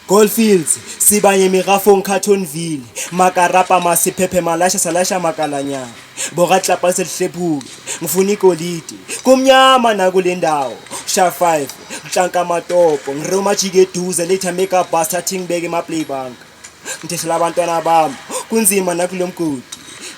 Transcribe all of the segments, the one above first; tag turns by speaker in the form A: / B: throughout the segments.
A: Goldfields sibanye mirafo ngcartonville makarapa masiphephe malasha salasha makalanyana bogatlapa selihlephuke ngifuna igolide kumnyama nakulendawo sha 5 mhlanka amatopo ngiroma jike eduze letha make up bus thathi ngibeke ema playbank ngitheshela abantwana bami kunzima nakulomgodi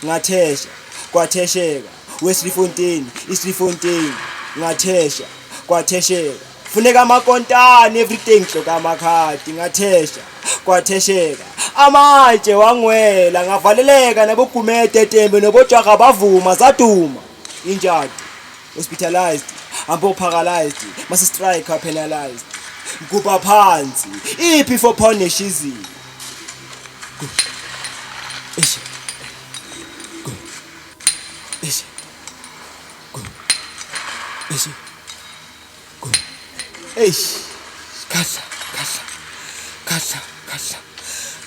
A: ngathesha kwathesheka weSrifontein iSrifontein ngathesha kwathesheka funeka amakontana everything hloka amakhadi ngathesha kwathesheka amatshe wangwela ngavaleleka nabogumede tembe nobojaka bavuma zaduma injadi hospitalized ambo paralyzed mase strike penalized ngubha phansi iphi for punish izi ish go ish go ish go eish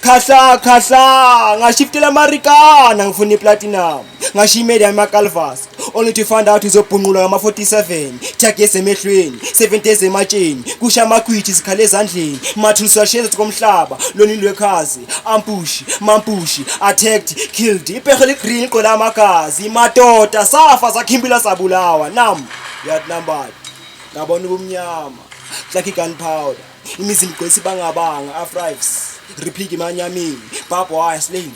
A: khahla ngashiftela Americana ngifuna iplatinum ngashimela amaCalvas only to find out izobhunqula ngama 47 tagese emehlweni 7 days ematsheni kusha amakhwithi sikhale ezandleni mathulisa sheza komhlaba lonilwe khazi ambushi mambushi attacked killed iphele green qola amagazi imadoda safa zakhimbila sabulawa nam yat number ngabona ubumnyama like gunpowder imizimba igcwele bangabanga afrives repeat imanyamini barbed wire sling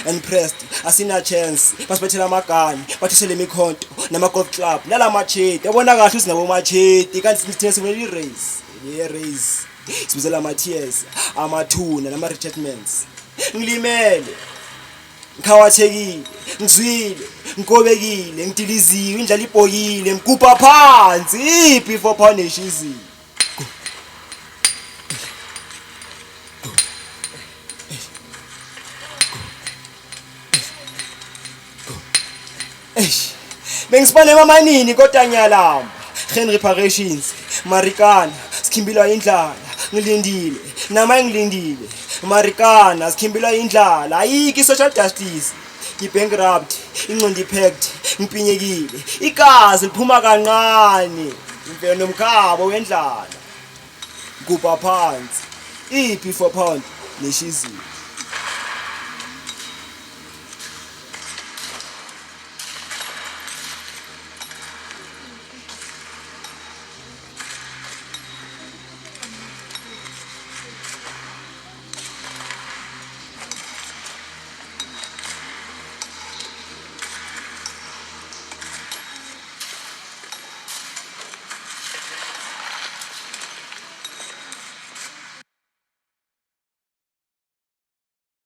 A: and pressed asina chance basibethela amagani bathusele imikhonto nama golf club nala machete yabona kahle usinabo machete kanti sithina sivele race sibizela ama tears amathuna nama retreatments ngilimele ngikhawathekile ngizwile ngikobekile ngidiliziwe indlela ibhokile ngigubha phansi iphi for punish izi bengisibone mamanini kodwa nyalamba gen reparations Marikana sikhimbila indlala ngilindile nama ngilindile Marikana sikhimbila indlala ayiki social justice ibankrupt ingqondo ipacked ngipinyekile igazi liphuma kancane imfene nomkhabo wendlala ngubha phansi iphi for pound neshizi